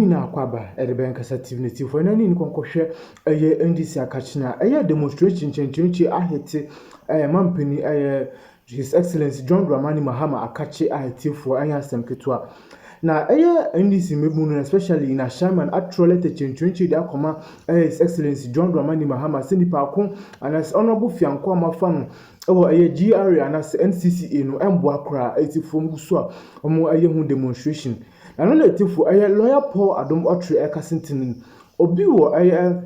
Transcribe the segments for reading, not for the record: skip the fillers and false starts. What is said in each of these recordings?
nyina kwaba e de ben kasa TV for na ni nkonkohwe eye NDC akachina eye demonstration chenchenchi ahete mampani His Excellency John Dramani Mahama akache ahete for anya semketua na eye NDC mebunu especially in Ashaman actually te chenchenchi da koma His Excellency John Dramani Mahama senipa akon anas honorable fianko amafano ewo eye GRA anas NCCA no embo akra eti fom so a omo eye hu demonstration na no etifu eye lawyer Paul Adom Otre ekasintin obi wo eye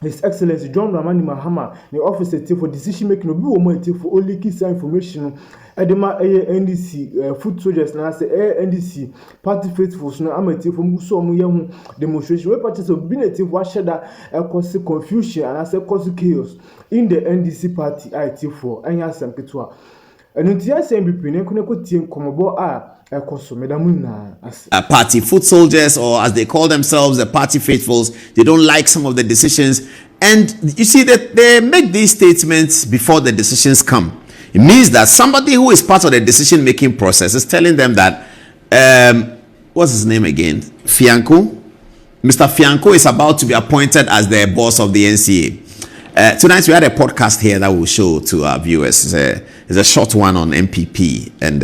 His Excellency John Dramani Mahama the Officé for decision making obi wo mo etifu only key information edema eye NDC foot soldiers na say NDC party faithfuls no amatifu so omo ye hu demonstration we party so bi netifu asheda cause confusion and say cause chaos in the NDC party IT4 anya asempeto a enuntia NPP ne ko tie nkomobo a party foot soldiers, or as they call themselves, the party faithfuls, they don't like some of the decisions, and you see that they make these statements before the decisions come. It means that somebody who is part of the decision making process is telling them that what's his name again, Fianco, Mr. Fianco is about to be appointed as the boss of the NCA. Tonight we had a podcast here that we'll show to our viewers. It's a short one on NPP, and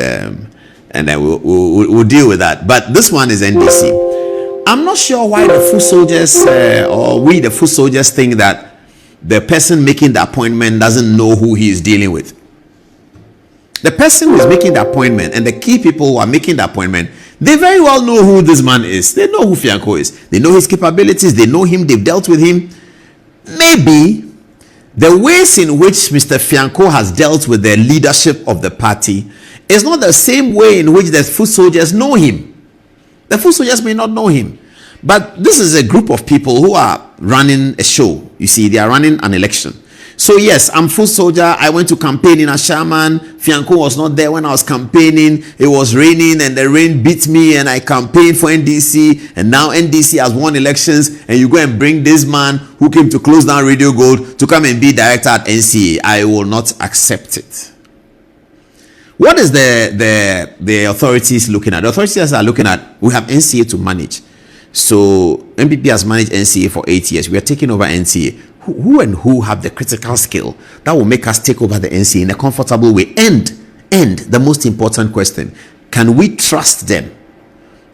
then we'll deal with that. But this one is NDC. I'm not sure why the foot soldiers or we the foot soldiers think that the person making the appointment doesn't know who he is dealing with. The person who is making the appointment and the key people who are making the appointment, they very well know who this man is. They know who Fianco is. They know his capabilities. They know him. They've dealt with him. Maybe the ways in which Mr. Fianco has dealt with the leadership of the party is not the same way in which the foot soldiers know him. The foot soldiers may not know him. But this is a group of people who are running a show. You see, they are running an election. So yes, I'm foot soldier. I went to campaign in Ashaman. Fianco was not there when I was campaigning. It was raining and the rain beat me and I campaigned for NDC. And now NDC has won elections and you go and bring this man who came to close down Radio Gold to come and be director at NCA. I will not accept it. What is the authorities looking at? The authorities are looking at, we have NCA to manage. So NPP has managed NCA for 8 years. We are taking over NCA. Who and who have the critical skill that will make us take over the NCA in a comfortable way? And the most important question, can we trust them?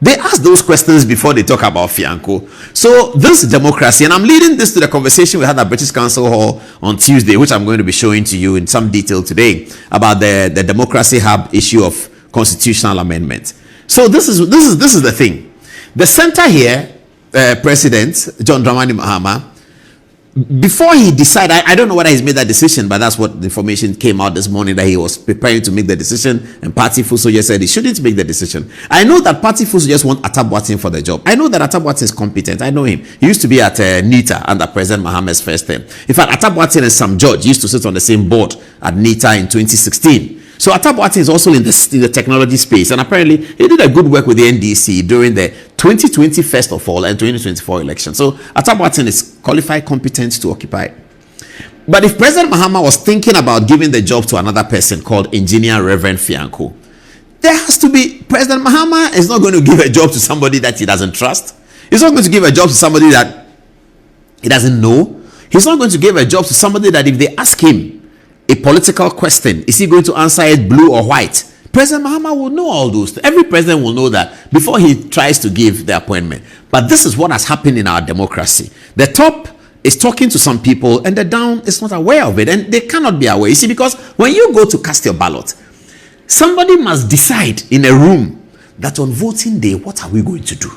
They ask those questions before they talk about Fianco. So this democracy, and I'm leading this to the conversation we had at British Council Hall on Tuesday, which I'm going to be showing to you in some detail today, about the democracy hub issue of constitutional amendment. So this is the thing. The center here, President John Dramani Mahama, before he decided, I don't know whether he's made that decision, but that's what the information came out this morning, that he was preparing to make the decision, and party full soldiers said he shouldn't make the decision. I know that party full soldiers want Atab Watson for the job. I know that Atab Watson is competent. I know him. He used to be at NITA under President Mahama's first term. In fact, Atab Watson and Sam George used to sit on the same board at NITA in 2016. So Atab Watson is also in the technology space, and apparently he did a good work with the NDC during the 2020 first of all and 2024 election. So Atab Watson is qualified, competent to occupy. But if President Mahama was thinking about giving the job to another person called Engineer Reverend Fianco, there has to be, President Mahama is not going to give a job to somebody that he doesn't trust. He's not going to give a job to somebody that he doesn't know. He's not going to give a job to somebody that if they ask him a political question, is he going to answer it blue or white? President Mahama will know all those. Every president will know that before he tries to give the appointment. But this is what has happened in our democracy. The top is talking to some people and the down is not aware of it, and they cannot be aware. You see, because when you go to cast your ballot, somebody must decide in a room that on voting day, what are we going to do?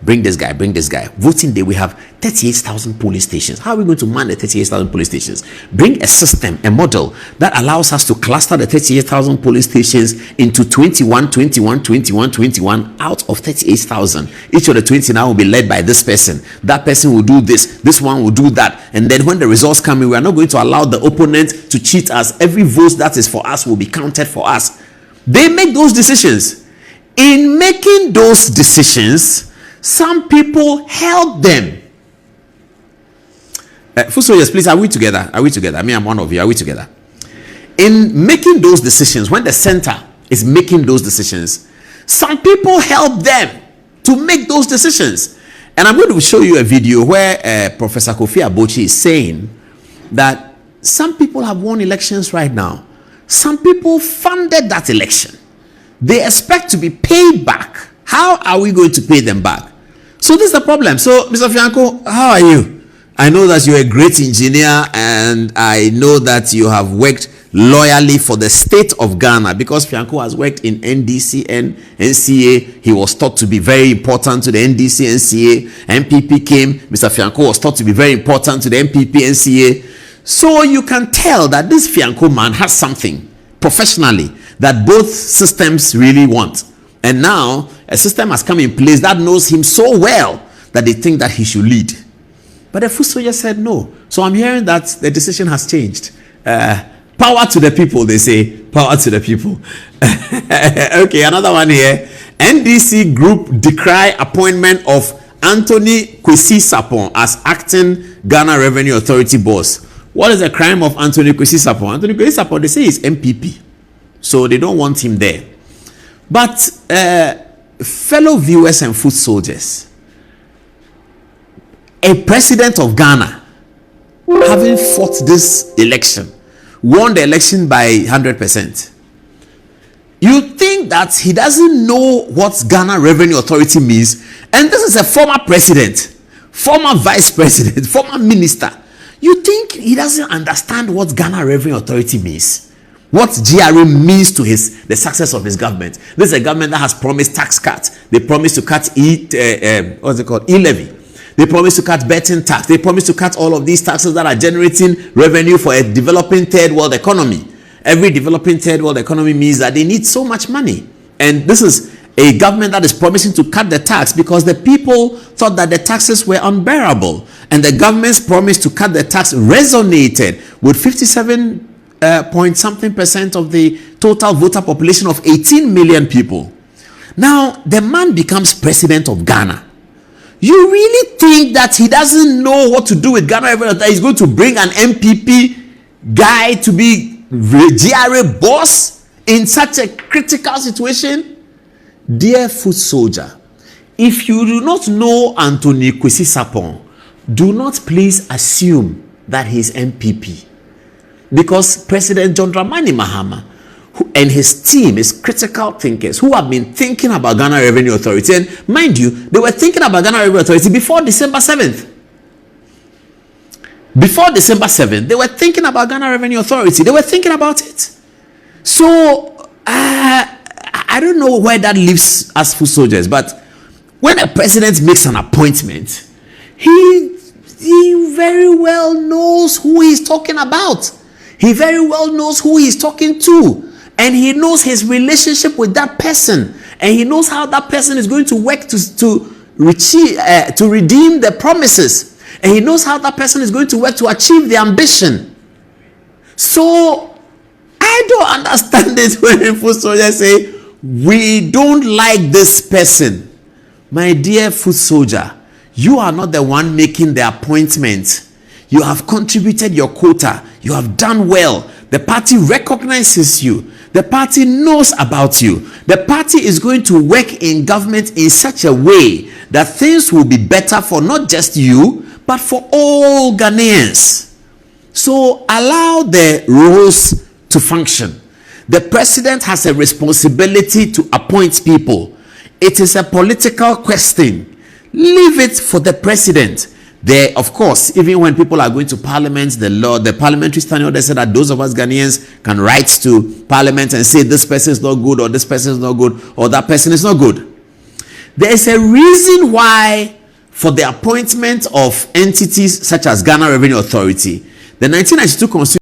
Bring this guy, bring this guy. Voting day, we have 38,000 police stations. How are we going to man the 38,000 police stations? Bring a system, a model that allows us to cluster the 38,000 police stations into 21 out of 38,000. Each of the 20 now will be led by this person. That person will do this. This one will do that. And then when the results come in, we are not going to allow the opponent to cheat us. Every vote that is for us will be counted for us. They make those decisions. In making those decisions, some people help them. Foot soldiers, please, are we together? Are we together? I mean, I'm one of you. Are we together? In making those decisions, when the center is making those decisions, some people help them to make those decisions. And I'm going to show you a video where Professor Kofi Abochi is saying that some people have won elections right now. Some people funded that election. They expect to be paid back. How are we going to pay them back? So this is the problem. So, Mr. Fianco, how are you? I know that you're a great engineer, and I know that you have worked loyally for the state of Ghana, because Fianco has worked in NDC and NCA. He was thought to be very important to the NDC, NCA. NPP came. Mr. Fianco was thought to be very important to the NPP, NCA. So you can tell that this Fianco man has something professionally that both systems really want. And now a system has come in place that knows him so well that they think that he should lead. But the foot soldier said no. So I'm hearing that the decision has changed. Power to the people, they say. Power to the people. Okay, another one here. NDC group decry appointment of Anthony Kwesi Sapon as acting Ghana Revenue Authority boss. What is the crime of Anthony Kwesi Sapon? Anthony Kwesi Sapon, they say he's MPP. So they don't want him there. But fellow viewers and foot soldiers, a president of Ghana, having fought this election, won the election by 100%. You think that he doesn't know what Ghana Revenue Authority means? And this is a former president, former vice president, former minister. You think he doesn't understand what Ghana Revenue Authority means? What GRA means to the success of his government? This is a government that has promised tax cuts. They promised to cut e-levy. They promised to cut betting tax. They promised to cut all of these taxes that are generating revenue for a developing third world economy. Every developing third world economy means that they need so much money. And this is a government that is promising to cut the tax because the people thought that the taxes were unbearable. And the government's promise to cut the tax resonated with 57 point something percent of the total voter population of 18 million people. Now, the man becomes president of Ghana. You really think that he doesn't know what to do with Ghana? That he's going to bring an MPP guy to be GRA boss in such a critical situation? Dear foot soldier, if you do not know Anthony Kwesi Sapon, do not please assume that he's MPP. Because President John Dramani Mahama and his team is critical thinkers who have been thinking about Ghana Revenue Authority. And mind you, they were thinking about Ghana Revenue Authority before December 7th. Before December 7th, they were thinking about Ghana Revenue Authority. They were thinking about it. So, I don't know where that leaves us foot soldiers. But when a president makes an appointment, he very well knows who he's talking about. He very well knows who he's talking to. And he knows his relationship with that person. And he knows how that person is going to work to redeem the promises. And he knows how that person is going to work to achieve the ambition. So, I don't understand it when foot soldiers say, we don't like this person. My dear foot soldier, you are not the one making the appointment. You have contributed your quota. You have done well. The party recognizes you. The party knows about you. The party is going to work in government in such a way that things will be better for not just you, but for all Ghanaians. So allow the roles to function. The president has a responsibility to appoint people. It is a political question. Leave it for the president. There, of course, even when people are going to parliament, the parliamentary standing order said that those of us Ghanaians can write to parliament and say this person is not good, or this person is not good, or that person is not good. There is a reason why, for the appointment of entities such as Ghana Revenue Authority, the 1992 Constitution